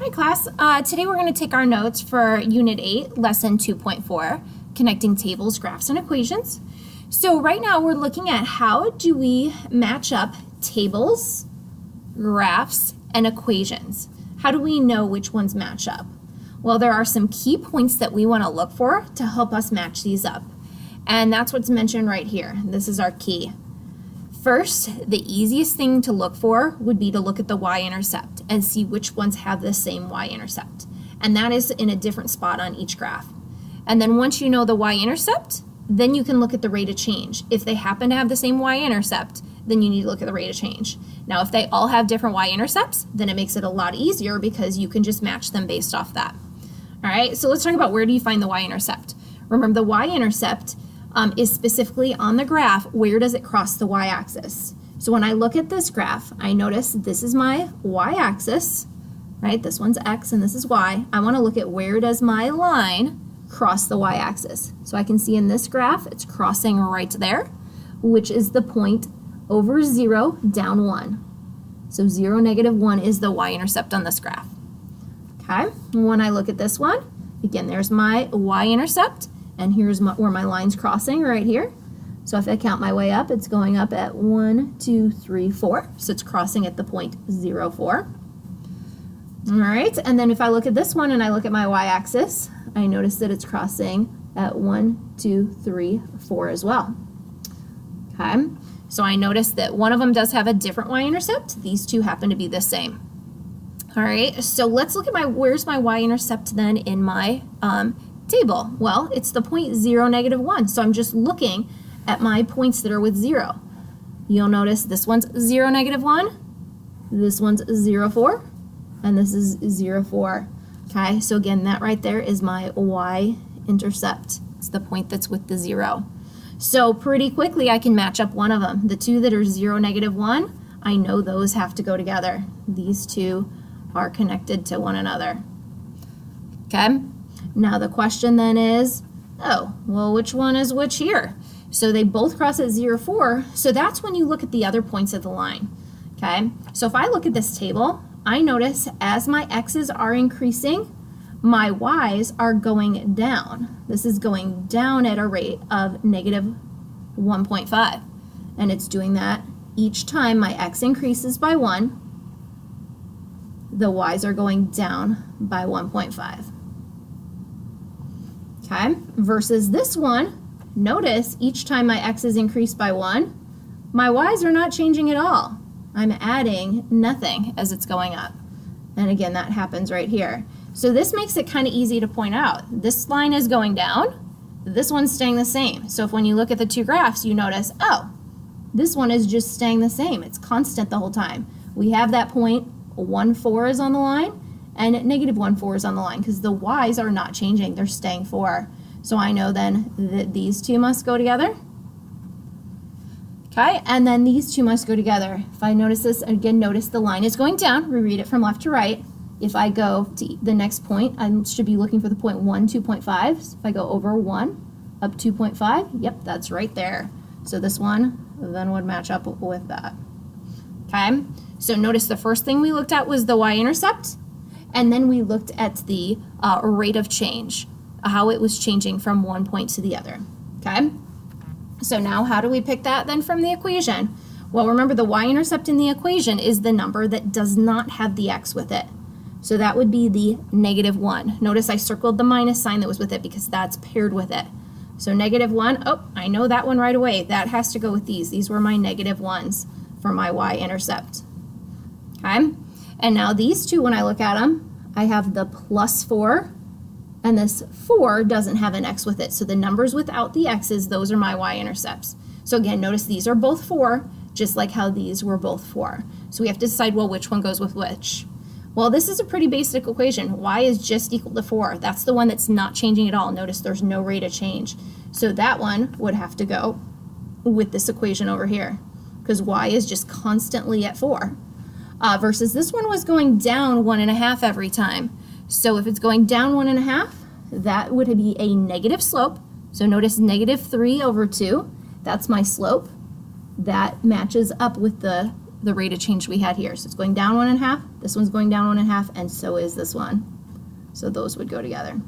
Hi class, today we're going to take our notes for Unit 8, Lesson 2.4, Connecting Tables, Graphs, and Equations. So right now we're looking at how do we match up tables, graphs, and equations. How do we know which ones match up? Well, there are some key points that we want to look for to help us match these up. And that's what's mentioned right here. This is our key. First, the easiest thing to look for would be to look at the y-intercept and see which ones have the same y-intercept. And that is in a different spot on each graph. And then once you know the y-intercept, then you can look at the rate of change. If they happen to have the same y-intercept, then you need to look at the rate of change. Now, if they all have different y-intercepts, then it makes it a lot easier because you can just match them based off that. All right, so let's talk about where do you find the y-intercept. Remember, the y-intercept is specifically on the graph, where does it cross the y-axis? So when I look at this graph, I notice this is my y-axis, right? This one's x and this is y. I want to look at where does my line cross the y-axis. So I can see in this graph, it's crossing right there, which is the point over 0, down 1. So 0, -1 is the y-intercept on this graph. Okay, when I look at this one, again, there's my y-intercept. And here's where my line's crossing right here. So if I count my way up, it's going up at 1, 2, 3, 4. So it's crossing at the point 0, 4. All right, and then if I look at this one and I look at my y-axis, I notice that it's crossing at 1, 2, 3, 4 as well. Okay, so I notice that one of them does have a different y-intercept. These two happen to be the same. All right, so let's look at where's my y-intercept then in my table? Well, it's the point 0, -1. So I'm just looking at my points that are with 0. You'll notice this one's 0, -1, this one's 0, 4, and this is 0, 4. Okay, so again, that right there is my y-intercept. It's the point that's with the 0. So pretty quickly I can match up one of them. The two that are 0, -1, I know those have to go together. These two are connected to one another. Okay? Now the question then is, oh, well, which one is which here? So they both cross at 0, 4, so that's when you look at the other points of the line, okay? So if I look at this table, I notice as my x's are increasing, my y's are going down. This is going down at a rate of -1.5, and it's doing that each time my x increases by 1, the y's are going down by 1.5. Okay, versus this one, notice each time my x's increase by 1, my y's are not changing at all. I'm adding nothing as it's going up. And again, that happens right here. So this makes it kind of easy to point out. This line is going down, this one's staying the same. So if when you look at the two graphs, you notice, oh, this one is just staying the same. It's constant the whole time. We have that point 1, 4 is on the line, and -1, 4 is on the line because the y's are not changing, they're staying 4. So I know then that these two must go together. Okay, and then these two must go together. If I notice this, again, notice the line is going down. We read it from left to right. If I go to the next point, I should be looking for the point 1, 2.5. So if I go over 1, up 2.5, yep, that's right there. So this one then would match up with that. Okay, so notice the first thing we looked at was the y-intercept. And then we looked at the rate of change, how it was changing from one point to the other, okay? So now how do we pick that then from the equation? Well, remember the y-intercept in the equation is the number that does not have the x with it. So that would be the -1. Notice I circled the minus sign that was with it because that's paired with it. So -1, oh, I know that one right away. That has to go with these. These were my -1s for my y-intercept, okay? And now these two, when I look at them, I have the +4, and this 4 doesn't have an x with it. So the numbers without the x's, those are my y-intercepts. So again, notice these are both 4, just like how these were both 4. So we have to decide, well, which one goes with which. Well, this is a pretty basic equation. Y is just equal to 4. That's the one that's not changing at all. Notice there's no rate of change. So that one would have to go with this equation over here, because y is just constantly at 4. Versus this one was going down 1.5 every time. So if it's going down 1.5, that would be a negative slope. So notice -3 over 2, that's my slope. That matches up with the the rate of change we had here. So it's going down 1.5, this one's going down 1.5, and so is this one. So those would go together.